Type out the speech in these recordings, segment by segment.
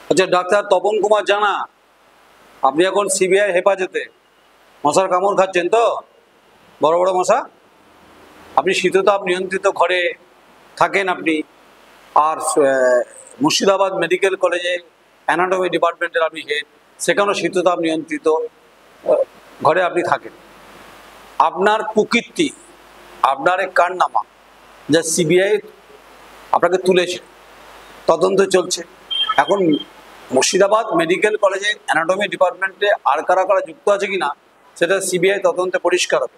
আচ্ছা, ডাক্তার তপন কুমার জানা, আপনি এখন সিবিআই হেফাজতে মশার কামড় খাচ্ছেন তো? বড় বড় মশা। আপনি শীততাপ নিয়ন্ত্রিত ঘরে থাকেন আপনি, আর মুর্শিদাবাদ মেডিকেল কলেজে অ্যানাটমি ডিপার্টমেন্টের আপনি হেড, সেখানেও শীততাপ নিয়ন্ত্রিত ঘরে আপনি থাকেন। আপনার কুকীর্তি, আপনার এক কারনামা যা সিবিআই আপনাকে তুলেছে, তদন্ত চলছে। এখন মুর্শিদাবাদ মেডিকেল কলেজে অ্যানাটমি ডিপার্টমেন্টে আর কারা কারা যুক্ত আছে কিনা সেটা সিবিআই তদন্তে পরিষ্কার হবে।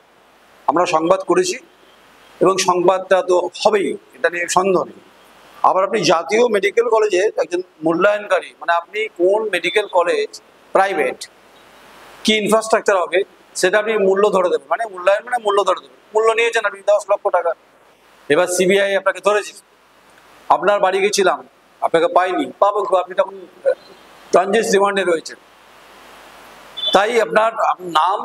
আমরা সংবাদ করেছি এবং সংবাদটা তো হবেই, এটা নিয়ে সন্দেহ নেই। আবার আপনি জাতীয় মেডিকেল কলেজে একজন মূল্যায়নকারী, মানে আপনি কোন মেডিকেল কলেজ প্রাইভেট, কি ইনফ্রাস্ট্রাকচার হবে সেটা আপনি মূল্য ধরে দেবেন, মানে মূল্যায়ন মানে মূল্য ধরে দেবেন। মূল্য নিয়েছেন আপনি 10 লক্ষ টাকা। এবার সিবিআই আপনাকে ধরেছে, আপনার বাড়ি গেছিলাম, আপনাকে পাইনি, পাবো, আপনি তখন ট্রানজিট রিমান্ডে রয়েছেন। তাই আপনার নাম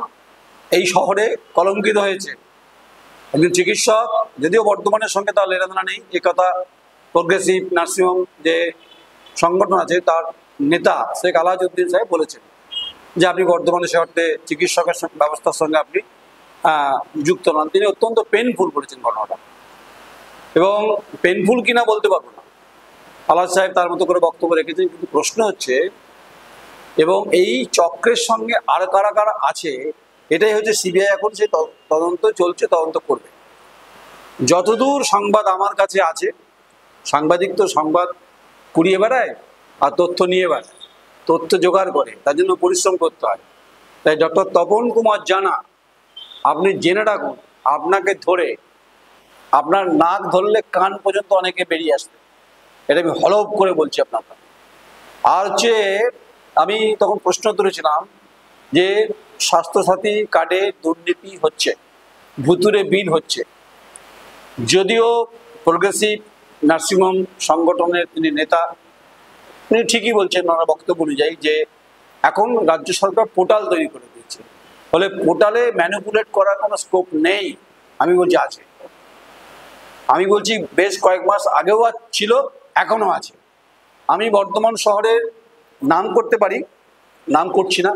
এই শহরে কলঙ্কিত হয়েছে। একজন চিকিৎসক, যদিও বর্ধমানের সঙ্গে তার লেনাদেনা নেই, এ কথা প্রোগ্রেসিভ নার্সিংহোম যে সংগঠন আছে তার নেতা শেখ আলাজউদ্দিন সাহেব বলেছেন যে আপনি বর্ধমানের শহরে চিকিৎসকের ব্যবস্থার সঙ্গে আপনি যুক্ত নন। তিনি অত্যন্ত পেনফুল বলেছেন ঘটনাটা, এবং পেনফুল কিনা বলতে পারবো না, আলাজ সাহেব তার মতো করে বক্তব্য রেখেছেন। কিন্তু প্রশ্ন হচ্ছে, এবং এই চক্রের সঙ্গে আর কারা কারা আছে, এটাই হচ্ছে সিবিআই এখন সে তদন্ত চলছে, তদন্ত করবে। যতদূর সংবাদ আমার কাছে আছে, সাংবাদিক তো সংবাদ কুড়িয়ে বেড়ায় আর তথ্য নিয়ে বেড়ায়, তথ্য জোগাড় করে, তার জন্য পরিশ্রম করতে হয়। তাই ডক্টর তপন কুমার জানা, আপনি জেনে রাখুন, আপনাকে ধরে, আপনার নাক ধরলে কান পর্যন্ত অনেকে বেরিয়ে আসবে, এটা আমি হলফ করে বলছি আপনাকে। আর হচ্ছে, আমি তখন প্রশ্ন তুলেছিলাম যে স্বাস্থ্যসাথী কার্ডে দুর্নীতি হচ্ছে, ভুতুরে বিল হচ্ছে। যদিও প্রোগ্রেসিভ নার্সিংহোম সংগঠনের তিনি নেতা, তিনি ঠিকই বলছেন ওনার বক্তব্য অনুযায়ী যে এখন রাজ্য সরকার পোর্টাল তৈরি করে দিয়েছে, ফলে পোর্টালে ম্যানিপুলেট করার কোনো স্কোপ নেই। আমি বলছি আছে, আমি বলছি বেশ কয়েক মাস আগেও ছিল, এখনো আছে। আমি বর্ধমান শহরের নাম করতে পারি, নাম করছি না,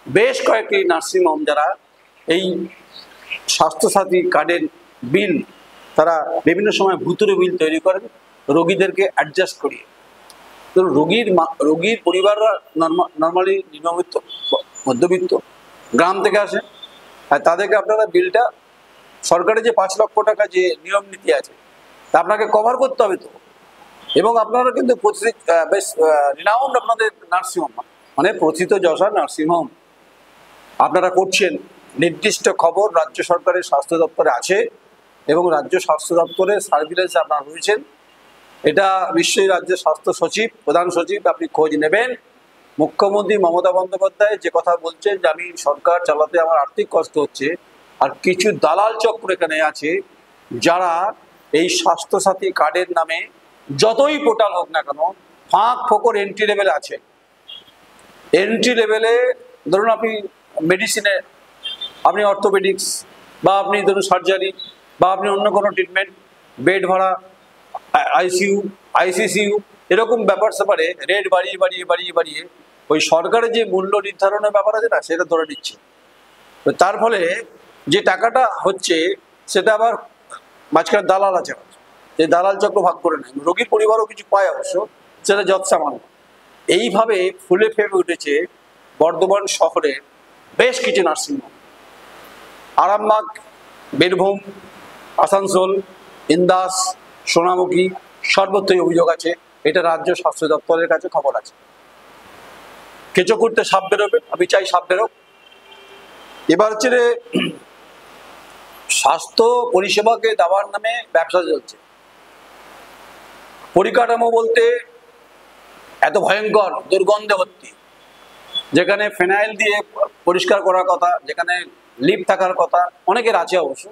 বেশ কয়েকটি নার্সিংহোম যারা এই স্বাস্থ্যসাথী কার্ডের বিল, তারা বিভিন্ন সময় ভুতুরে বিল তৈরি করেন রোগীদেরকে অ্যাডজাস্ট করিয়ে। তো রোগীর পরিবাররা নর্মালি নিম্নবিত্ত, মধ্যবিত্ত, গ্রাম থেকে আসে, আর তাদেরকে আপনারা বিলটা, সরকারের যে 5 লক্ষ টাকা যে নিয়ম নীতি আছে তা আপনাকে কভার করতে হবে তো। এবং আপনারা কিন্তু বেশ রিনাউন্ড আপনাদের নার্সিংহোম, মানে প্রথিত যশা নার্সিংহোম আপনারা করছেন। নির্দিষ্ট খবর রাজ্য সরকারের স্বাস্থ্য দপ্তরে আছে, এবং রাজ্য স্বাস্থ্য দপ্তরের সার্ভিলেন্সে আপনারা রয়েছেন। এটা নিশ্চয়ই রাজ্যের স্বাস্থ্য সচিব, প্রধান সচিব, আপনি খোঁজ নেবেন। মুখ্যমন্ত্রী মমতা বন্দ্যোপাধ্যায় যে কথা বলছেন যে আমি সরকার চালাতে আমার আর্থিক কষ্ট হচ্ছে, আর কিছু দালাল চক্র এখানে আছে যারা এই স্বাস্থ্যসাথী কার্ডের নামে যতই পোর্টাল হোক না কেন, ফাঁক ফোকর এন্ট্রি লেভেলে আছে। এন্ট্রি লেভেলে ধরুন আপনি মেডিসিনে, আপনি অর্থোপেডিক্স, বা আপনি ধরুন সার্জারি, বা আপনি অন্য কোনো ট্রিটমেন্ট, বেড ভাড়া, আইসিইউ, আইসিসিইউ, এরকম ব্যাপার স্যাপারে রেট বাড়িয়ে বাড়িয়ে বাড়িয়ে বাড়িয়ে ওই সরকারের যে মূল্য নির্ধারণের ব্যাপার আছে না, সেটা ধরে নিচ্ছে। তো তার ফলে যে টাকাটা হচ্ছে সেটা আবার মাঝখানে দালাল আছে, এই দালাল চক্র ভাগ করে নেয়। রোগীর পরিবারও কিছু পায় অবশ্য, সেটা যৎসামান্য। এইভাবে ফুলে ফেপে উঠেছে বর্ধমান শহরে বেশ কিছু নার্সিংহোম। আরামবাগ, বীরভূম, আসানসোল, ইন্দাস, সোনামুখী, সর্বত্রই অভিযোগ আছে। এটা রাজ্য স্বাস্থ্য দপ্তরের কাছে খবর আছে। কেঁচো করতে সাপ বেরোবে, আমি চাই সাপ বেরোক। এবার হচ্ছে স্বাস্থ্য পরিষেবাকে দেওয়ার নামে ব্যবসা চলছে। পরিকাঠামো বলতে এত ভয়ঙ্কর, দুর্গন্ধে ভর্তি, যেখানে ফেনাইল দিয়ে পরিষ্কার করার কথা, যেখানে লিফট থাকার কথা, অনেকের আছে অবশ্য,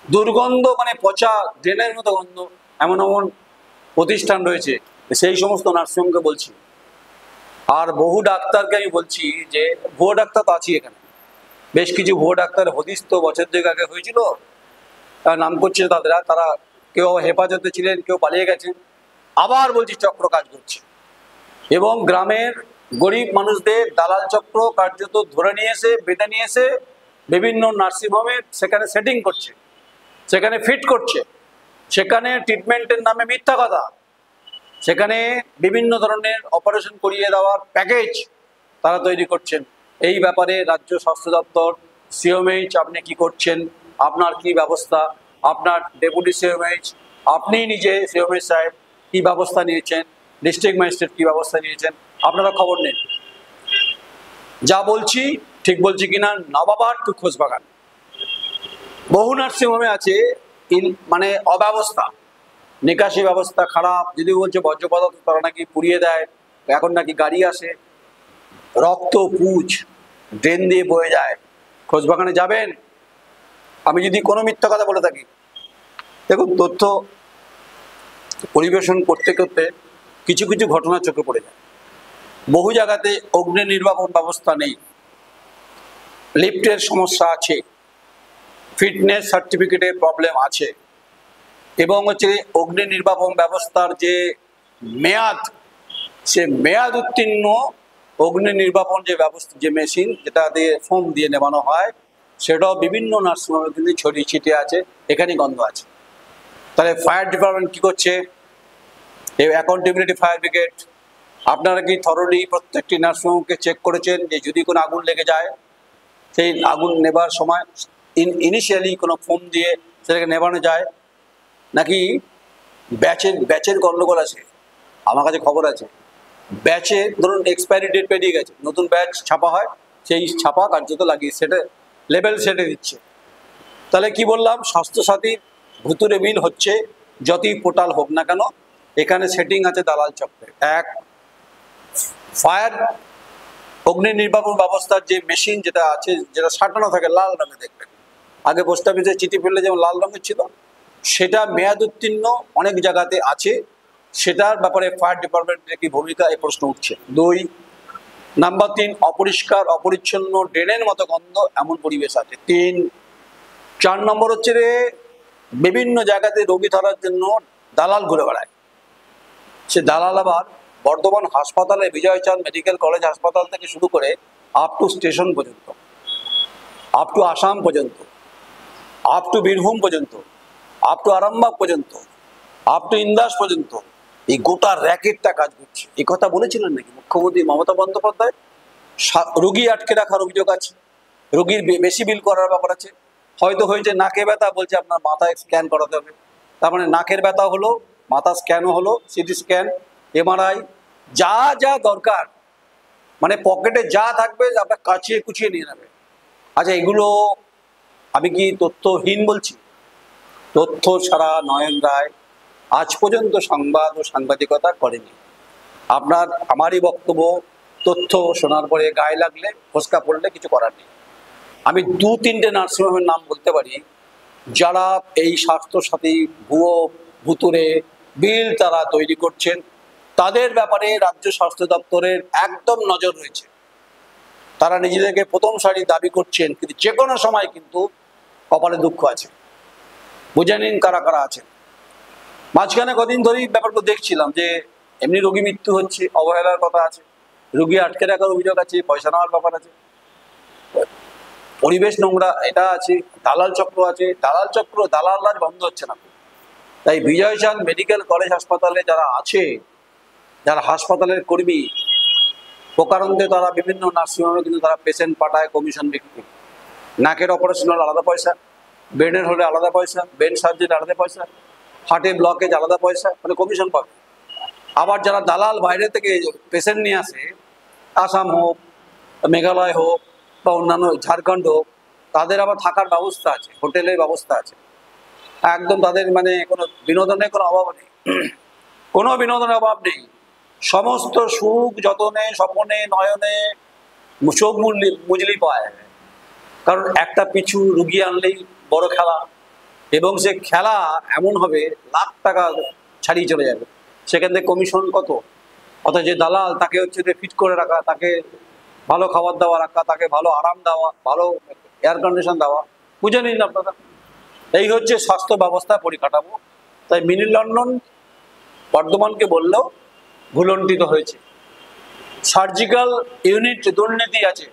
দুর্গন্ধ মানে পচা ড্রেনের মতো গন্ধ, এমন এমন প্রতিষ্ঠান রয়েছে। সেই সমস্ত নার্সিংহোমকে বলছি। আর বহু ডাক্তারকে আমি বলছি যে ভুয়ো ডাক্তার তো আছি এখানে, বেশ কিছু ভুয়ো ডাক্তার হদিস তো বছর 2 আগে হয়েছিল, নাম করছে তারা কেউ হেফাজতে ছিলেন, কেউ পালিয়ে গেছেন। আবার বলছি চক্র কাজ করছে। এবং গ্রামের গরিব মানুষদের দালাল চক্র কার্যত ধরে নিয়ে এসে বেঁধে নিয়ে এসে বিভিন্ন নার্সিংহোমে সেখানে সেটিং করছে, সেখানে ফিট করছে, সেখানে ট্রিটমেন্টের নামে মিথ্যা কথা, সেখানে বিভিন্ন ধরনের অপারেশন করিয়ে দেওয়ার প্যাকেজ তারা তৈরি করছেন। এই ব্যাপারে রাজ্য স্বাস্থ্য দপ্তর, সিএমএইচ আপনি কি করছেন, আপনার কি ব্যবস্থা, আপনার ডেপুটি সিএমএইচ, আপনি নিজে সিএমএইচ সাহেব কি ব্যবস্থা নিয়েছেন, ডিস্ট্রিক্ট ম্যাজিস্ট্রেট কি ব্যবস্থা নিয়েছেন, আপনারা খবর নিন। যা বলছি ঠিক বলছি কিনা নবাবার টু খোঁজবাগান বহু নার্সিংহোমে আছে মানে অব্যবস্থা, নিকাশি ব্যবস্থা খারাপ। যদি বলছে বর্জ্য পদার্থ তারা নাকি পুড়িয়ে দেয়, এখন নাকি গাড়ি আসে, রক্ত পুঁজ ড্রেন দিয়ে বয়ে যায়। খোঁজবাগানে যাবেন, আমি যদি কোনো মিথ্যা কথা বলে থাকি, দেখুন তথ্য পরিবেশন করতে করতে কিছু কিছু ঘটনা চোখে পড়ে যায়। বহু জায়গাতে অগ্নি নির্বাপন ব্যবস্থা নেই, লিফটের সমস্যা আছে, ফিটনেস সার্টিফিকেটের প্রবলেম আছে, এবং হচ্ছে অগ্নি নির্বাপন ব্যবস্থার যে মেয়াদ, সে মেয়াদ উত্তীর্ণ অগ্নি নির্বাপন যে ব্যবস্থা, যে মেশিন যেটা দিয়ে ফোম দিয়ে নেবানো হয়, সেটাও বিভিন্ন নার্সিংহোমে কিন্তু ছড়িয়ে ছিটিয়ে আছে, এখানেই গন্ধ আছে। তাহলে ফায়ার ডিপার্টমেন্ট কী করছে? এই অ্যাকাউন্টেবিলিটি ফায়ার ব্রিগেড, আপনারা কি থরলি প্রত্যেকটি নার্সিংহোমকে চেক করেছেন যে যদি কোনো আগুন লেগে যায় সেই আগুন নেবার সময় ইনিশিয়ালি কোনো ফোম দিয়ে সেটাকে নেবানো যায়, নাকি ব্যাচের গণ্ডগোল আছে? আমার কাছে খবর আছে ব্যাচে ধরুন এক্সপায়ারি ডেট পেরিয়ে গেছে, নতুন ব্যাচ ছাপা হয়, সেই ছাপা কার্যত লাগিয়ে সেটা লেবেল সেটে দিচ্ছে। তাহলে কি বললাম, স্বাস্থ্যসাথীর ভুতুরে বিল হচ্ছে যতই পোর্টাল হোক না কেন, এখানে সেটিং আছে দালাল চক্রের। এক, ফায়ার অগ্নি নির্বাপন ব্যবস্থার যে মেশিন যেটা আছে, যেটা সাঁটানো থাকে লাল রঙে, দেখবেন আগে পোস্ট অফিসে চিঠি ফেললে যেমন লাল রঙের ছিল, সেটা মেয়াদ উত্তীর্ণ অনেক জায়গাতে আছে, সেটার ব্যাপারে ফায়ার ডিপার্টমেন্টের কি ভূমিকা, এই প্রশ্ন উঠছে। 2 নাম্বার 3, অপরিষ্কার অপরিচ্ছন্ন ড্রেনের মতো গন্ধ এমন পরিবেশ আছে। 3, 4 নম্বর হচ্ছে রে বিভিন্ন জায়গাতে রোগী ধরার জন্য দালাল ঘুরে বেড়ায়। সে দালাল আবার বর্ধমান হাসপাতালে, বিজয়চাঁদ মেডিকেল কলেজ হাসপাতাল থেকে শুরু করে আপ টু স্টেশন পর্যন্ত, আপ টু আসাম পর্যন্ত, আপ টু বীরভূম পর্যন্ত, আপ টু আরামবাগ পর্যন্ত, আপ টু ইন্দাস পর্যন্ত এই গোটা র্যাকেটটা কাজ করছে। এই কথা বলেছিলেন নাকি মুখ্যমন্ত্রী মমতা বন্দ্যোপাধ্যায়? রোগী আটকে রাখার অভিযোগ আছে, রোগীর বেশি বিল করার ব্যাপার আছে, হয়তো হয়েছে নাকে ব্যথা, বলছে আপনার মাথায় স্ক্যান করাতে হবে। তার মানে নাকের ব্যথা হলো, মাথা স্ক্যানও হলো, সিটি স্ক্যান, এমআরআই, যা যা দরকার, মানে পকেটে যা থাকবে আপনার কাচিয়ে কুচিয়ে নিয়ে নেবে। আচ্ছা, এগুলো আমি কি তথ্যহীন বলছি? তথ্য ছাড়া নয়ন রায় আজ পর্যন্ত সংবাদ ও সাংবাদিকতা করেনি। আমারই বক্তব্য তথ্য শোনার পরে গায়ে লাগলে, ফসকা পড়লে কিছু করার নেই। আমি 2-3টে নার্সিংহোমের নাম বলতে পারি যারা এই স্বাস্থ্যসাথী ভুতুরে বিল তারা তৈরি করছেন, তাদের ব্যাপারে রাজ্য স্বাস্থ্য দপ্তরের একদম নজর রয়েছে। তারা নিজেদেরকে প্রথম সারি দাবি করছেন, কিন্তু যে কোনো সময় কিন্তু কপালে দুঃখ আছে। বুঝে নিন কারা কারা আছেন। মাঝখানে কদিন ধরেই ব্যাপারটা দেখছিলাম যে এমনি রোগী মৃত্যু হচ্ছে, অবহেলার কথা আছে, রোগী আটকে রাখার অভিযোগ আছে, পয়সা নেওয়ার ব্যাপার আছে, পরিবেশ নোংরা এটা আছে, দালাল চক্র আছে। দালাল রাজ বন্ধ হচ্ছে না। তাই বিজয়চাঁদ মেডিকেল কলেজ হাসপাতালে যারা আছে, যারা হাসপাতালের কর্মী, প্রকারান্তে তারা বিভিন্ন নার্সিংহোমে কিন্তু তারা পেশেন্ট পাঠায় কমিশন ভিত্তিক। নাকের অপারেশন হলে আলাদা পয়সা, ব্রেনের হলে আলাদা পয়সা, ব্রেন সার্জারি আলাদা পয়সা, হার্টে ব্লকেজ আলাদা পয়সা, মানে কমিশন পাবে। আবার যারা দালাল বাইরে থেকে পেশেন্ট নিয়ে আসে, আসাম হোক, মেঘালয় হোক বা অন্যান্য ঝাড়খণ্ড হোক, তাদের আবার থাকার ব্যবস্থা আছে, হোটেলের ব্যবস্থা আছে, একদম তাদের মানে কোনো বিনোদনের কোনো অভাব নেই, কোনো বিনোদনের অভাব নেই। সমস্ত সুখ যতনে স্বপনে নয়নে চোখ মুজলি পায়। কারণ একটা পিছু রুগী আনলেই বড় খেলা, এবং সে খেলা এমন হবে লাখ টাকা ছাড়িয়ে চলে যাবে। সেখান থেকে কমিশন কত? অর্থাৎ যে দালাল তাকে হচ্ছে যে ফিট করে রাখা, তাকে ভালো খাবার দাওয়া রাখা, তাকে ভালো আরাম দেওয়া, ভালো এয়ার কন্ডিশন দেওয়া, বুঝে নিন আপনারা। এই হচ্ছে স্বাস্থ্য ব্যবস্থা পরিকাঠামো। তাই মিনি লন্ডন বর্ধমানকে বললেও ভুলণ্ঠিত হয়েছে। সার্জিক্যাল ইউনিট দুর্নীতি আছে,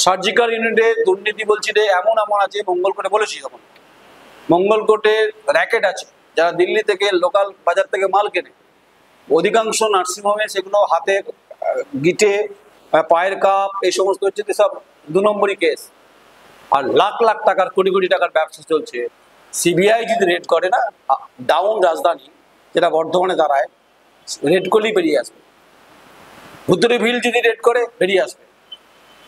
সার্জিক্যাল ইউনিটে দুর্নীতি বলছি রে, এমন এমন আছে, মঙ্গলকোটে বলেছি তখন, মঙ্গলকোটে র্যাকেট আছে, যারা দিল্লি থেকে লোকাল বাজার থেকে মাল কেনে, অধিকাংশ নার্সিংহোমে সেগুলো হাতে গিটে পায়ের কাপ এই সমস্ত হচ্ছে সব 2 নম্বরই কেস। আর লাখ লাখ টাকার, কোটি কোটি টাকার ব্যবসা চলছে। সিবিআই যদি রেড করে না, ডাউন রাজধানী যেটা বর্ধমানে দাঁড়ায়, রেড করলেই বেরিয়ে আসবে। ভুতুরে ভিল যদি রেড করে বেরিয়ে আসবে।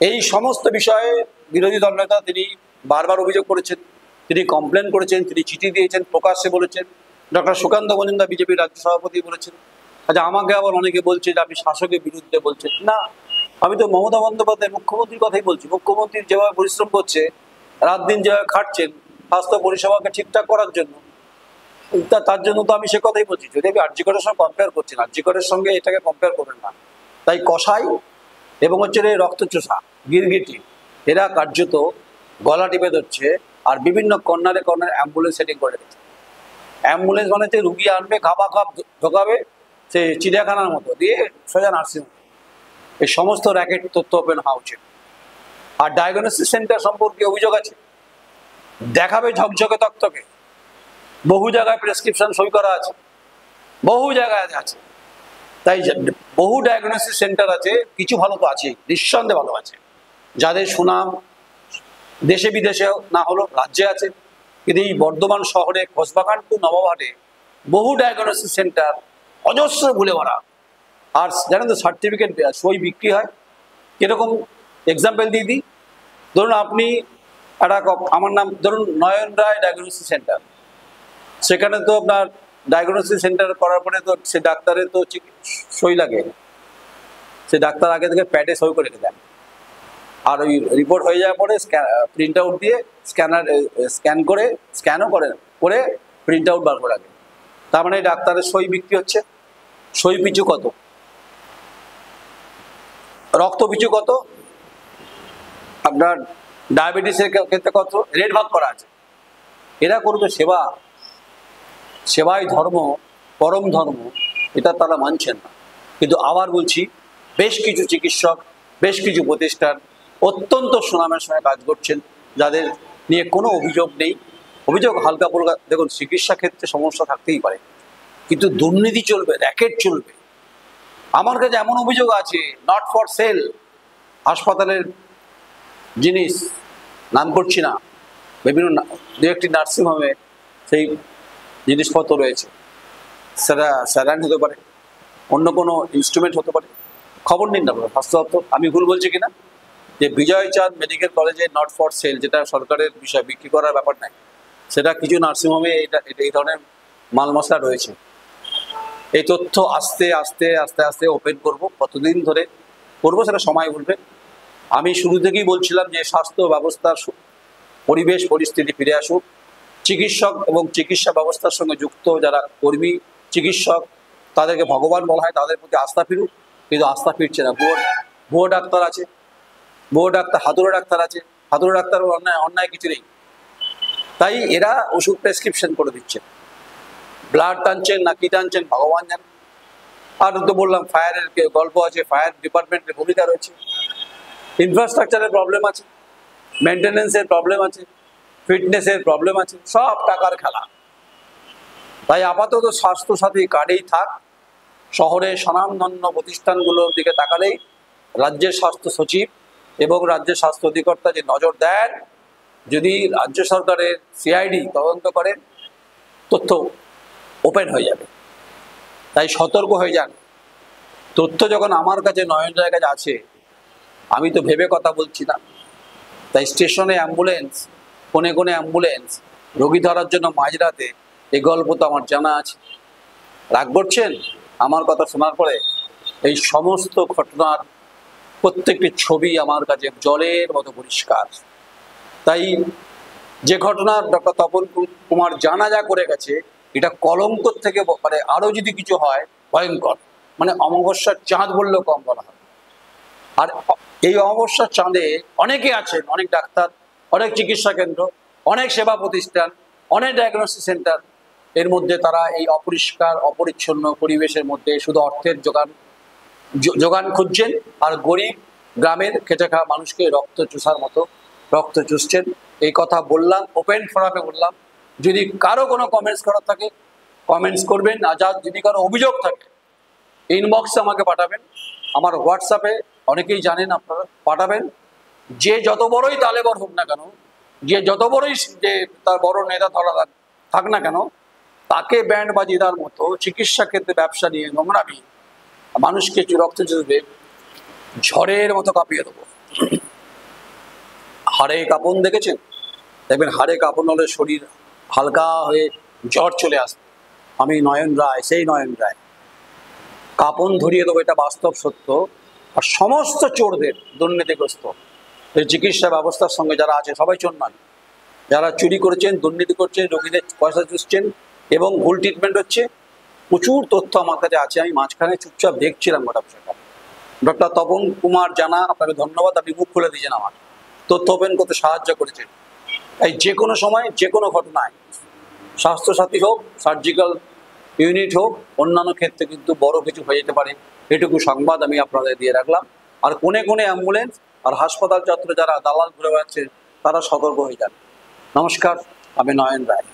এই সমস্ত বিষয়ে বিরোধী দলনেতা তিনি বারবার অভিযোগ করেছেন, তিনি কমপ্লেন করেছেন, তিনি চিঠি দিয়েছেন, প্রকাশ্যে বলেছেন। ডক্টর সুকান্ত মজুমদার বিজেপির রাজ্য সভাপতি বলেছেন। আচ্ছা, আমাকে আবার অনেকে বলছে যে আপনি শাসকের বিরুদ্ধে বলছেন। না, আমি তো মমতা বন্দ্যোপাধ্যায় মুখ্যমন্ত্রীর কথাই বলছি। মুখ্যমন্ত্রী যেভাবে পরিশ্রম করছে, রাত দিন যেভাবে খাটছেন স্বাস্থ্য পরিষেবাকে ঠিকঠাক করার জন্য, তার জন্য তো আমি সে কথাই বলছি। যদি আমি আরজি করের সঙ্গে কম্পেয়ার করছি না, আরজি করের সঙ্গে এটাকে কম্পেয়ার করবেন না। তাই কসাই এবং হচ্ছে রে রক্তচোষা গিরগিটি, এরা কার্যত গলা টিপে ধরছে আর বিভিন্ন কর্নারে কর্নারে অ্যাম্বুলেন্স সেটিং করে দিচ্ছে। অ্যাম্বুলেন্স মানে হচ্ছে রুগী আনবে, খাপা খাপ ঢোকাবে, সে চিড়িয়াখানার মতো দিয়ে সোজা নার্সিংহোম। এই সমস্ত র্যাকেট তথ্য ওপেন হওয়া উচিত। আর ডায়াগনোসিস সেন্টার সম্পর্কে অভিযোগ আছে, দেখাবে ঝকঝকে তকতকে, বহু জায়গায় প্রেসক্রিপশন সই করা আছে, বহু জায়গায় আছে। তাই বহু ডায়াগনোসিস সেন্টার আছে, কিছু ভালো তো আছে, নিঃসন্দেহে ভালো আছে, যাদের সুনাম দেশে বিদেশে না হলো রাজ্যে আছে। কিন্তু এই বর্ধমান শহরে কসবাগান টু নবাবহাটে বহু ডায়াগনোসিস সেন্টার অজস্র ভুলে ভরা। আর জানেন তো, সার্টিফিকেট সই বিক্রি হয় কিরকম। এক্সাম্পল দিয়ে দিই, ধরুন আপনি একটা, আমার নাম ধরুন নয়ন রায় ডায়াগনোসিস সেন্টার, সেখানে তো আপনার ডায়াগনোসিস সেন্টার করার পরে তো সে ডাক্তারের তো সই লাগে, সে ডাক্তার আগে থেকে প্যাডে সই করে রেখে দেন। আর ওই রিপোর্ট হয়ে যাওয়ার পরে প্রিন্ট আউট দিয়ে স্ক্যান করে, স্ক্যানও করে প্রিন্ট আউট বার করে রাখে। তার মানে ডাক্তারের সই বিক্রি হচ্ছে। সই পিছু কত, রক্ত পিছু কত, আপনার ডায়াবেটিসের ক্ষেত্রে কত, রেট ভাগ করা আছে। এরা করবে সেবা, সেবাই ধর্ম, পরম ধর্ম, এটা তারা মানছেন না। কিন্তু আবার বলছি, বেশ কিছু চিকিৎসক, বেশ কিছু প্রতিষ্ঠান অত্যন্ত সুনামের সঙ্গে কাজ করছেন, যাদের নিয়ে কোনো অভিযোগ নেই। অভিযোগ হালকা ফুলকা, দেখুন চিকিৎসা ক্ষেত্রে সমস্যা থাকতেই পারে, কিন্তু দুর্নীতি চলবে, র্যাকেট চলবে। আমার কাছে এমন অভিযোগ আছে, নট ফর সেল হাসপাতালের জিনিস, নাম করছি না, বিভিন্ন দু একটি নার্সিংহোমে সেই জিনিসপত্র রয়েছে। সেটা স্যালাইন হতে পারে, অন্য কোনো ইনস্ট্রুমেন্ট হতে পারে। খবর নিন না স্বাস্থ্য দপ্তর, আমি ভুল বলছি কিনা। যে বিজয় চাঁদ মেডিকেল কলেজে নট ফর সেল, যেটা সরকারের বিষয়, বিক্রি করার ব্যাপার নাই, সেটা কিছু নার্সিংহোমে এই ধরনের মাল মশলা রয়েছে। এই তথ্য আস্তে আস্তে আস্তে আস্তে ওপেন করব। কতদিন ধরে করবো সেটা সময় বলবে। আমি শুরু থেকেই বলছিলাম যে স্বাস্থ্য ব্যবস্থার পরিবেশ পরিস্থিতি ফিরে আসুক, চিকিৎসক এবং চিকিৎসা ব্যবস্থার সঙ্গে যুক্ত যারা কর্মী চিকিৎসক, তাদেরকে ভগবান বলা হয়, তাদের প্রতি আস্থা ফিরুক। কিন্তু আস্থা ফিরছে না। ভুয়ো ডাক্তার আছে, ভুয়ো ডাক্তার, হাতুড়ে ডাক্তার আছে, হাতুড়ে ডাক্তার অন্যায় কিছু নেই। তাই এরা ওষুধ প্রেসক্রিপশন করে দিচ্ছে, ব্লাড টানছেন না কি টানছেন ভগবান জানেন। আর তো বললাম ফায়ারের গল্প আছে, ফায়ার ডিপার্টমেন্টের ভূমিকা রয়েছে, ইনফ্রাস্ট্রাকচারের প্রবলেম আছে, মেনটেন্যান্সের প্রবলেম আছে, ফিটনেসের প্রবলেম আছে, সব টাকার খেলা। তাই আপাতত স্বাস্থ্যসাথী কার্ডেই থাক। শহরে স্বনামধন্য প্রতিষ্ঠানগুলোর দিকে তাকালেই রাজ্যের স্বাস্থ্য সচিব এবং রাজ্যের স্বাস্থ্য অধিকর্তা যে নজর দেন, যদি রাজ্য সরকারের সিআইডি তদন্ত করেন, তথ্য ওপেন হয়ে যাবে। তাই সতর্ক হয়ে যান। তথ্য যখন আমার কাছে, নয়ন রায়ের কাছে আছে, আমি তো ভেবে কথা বলছি না। তাই স্টেশনে অ্যাম্বুলেন্স, কোনে কোনে অ্যাম্বুলেন্স, রোগী ধরার জন্য মাঝরাতে, এই গল্প তো আমার জানা আছে। রাগ করছেন আমার কথা শোনার পরে? এই সমস্ত ঘটনার প্রত্যেকটি ছবি আমার কাছে জলের মতো পরিষ্কার। তাই যে ঘটনা ডক্টর তপন কুমার জানা যা করে গেছে, এটা কলঙ্ক থেকে মানে আরো যদি কিছু হয় ভয়ঙ্কর, মানে অমাবস্যার চাঁদ বললেও কম বলা হয়। আর এই অমাবস্যার চাঁদে অনেকে আছেন, অনেক ডাক্তার, অনেক চিকিৎসা কেন্দ্র, অনেক সেবা প্রতিষ্ঠান, অনেক ডায়াগনোসিস সেন্টার। এর মধ্যে তারা এই অপরিষ্কার অপরিচ্ছন্ন পরিবেশের মধ্যে শুধু অর্থের যোগান যোগান খুঁজছেন, আর গরিব গ্রামের খেটে খাওয়া মানুষকে রক্ত চুষার মতো রক্ত চুষছেন। এই কথা বললাম, ওপেন ফোরামে বললাম। যদি কারো কোনো কমেন্টস করার থাকে কমেন্টস করবেন, আর যদি কারো অভিযোগ থাকে ইনবক্সে আমাকে পাঠাবেন। আমার হোয়াটসঅ্যাপে অনেকেই জানেন, আপনারা পাঠাবেন। যে যত বড়ই তালেবর হোক না কেন, যে যত বড়ই যে তার বড় নেতা ধরা থাক না কেন, তাকে ব্যান্ড বাজিয়ে দেওয়ার মতো চিকিৎসা ক্ষেত্রে ব্যবসা নিয়ে নোংরামি মানুষকে রক্ত চুষবে, ঝড়ের মতো কাঁপিয়ে দেবো। হাড়ে কাঁপন দেখেছেন? দেখবেন হাড়ে কাঁপন হলে শরীর হালকা হয়ে জ্বর চলে আসবে। আমি নয়ন রায়, সেই নয়ন রায়, কাঁপন ধরিয়ে দেবো, এটা বাস্তব সত্য। আর সমস্ত চোরদের, দুর্নীতিগ্রস্ত এই চিকিৎসা ব্যবস্থার সঙ্গে যারা আছে সবাই চোর নয়, যারা চুরি করেছেন, দুর্নীতি করছেন, রোগীদের পয়সা চুষছেন এবং ভুল ট্রিটমেন্ট হচ্ছে, প্রচুর তথ্য আমার কাছে আছে। আমি মাঝখানে চুপচাপ দেখছিলাম গোটা বিষয়টা। ডক্টর তপন কুমার জানা, আপনাকে ধন্যবাদ, আপনি মুখ খুলে দিয়েছেন, আমার তথ্য ওপেন করতে সাহায্য করেছেন। তাই যে কোনো সময় যে কোনো ঘটনায়, স্বাস্থ্যসাথী হোক, সার্জিক্যাল ইউনিট হোক, অন্যান্য ক্ষেত্রে কিন্তু বড় কিছু হয়ে যেতে পারে। এটুকু সংবাদ আমি আপনাদের দিয়ে রাখলাম। আর কোনে কোনে অ্যাম্বুলেন্স আর হাসপাতাল চত্বরে যারা দালাল ঘুরে বেড়াচ্ছে তারা সতর্ক হয়ে যান। নমস্কার, আমি নয়ন রায়।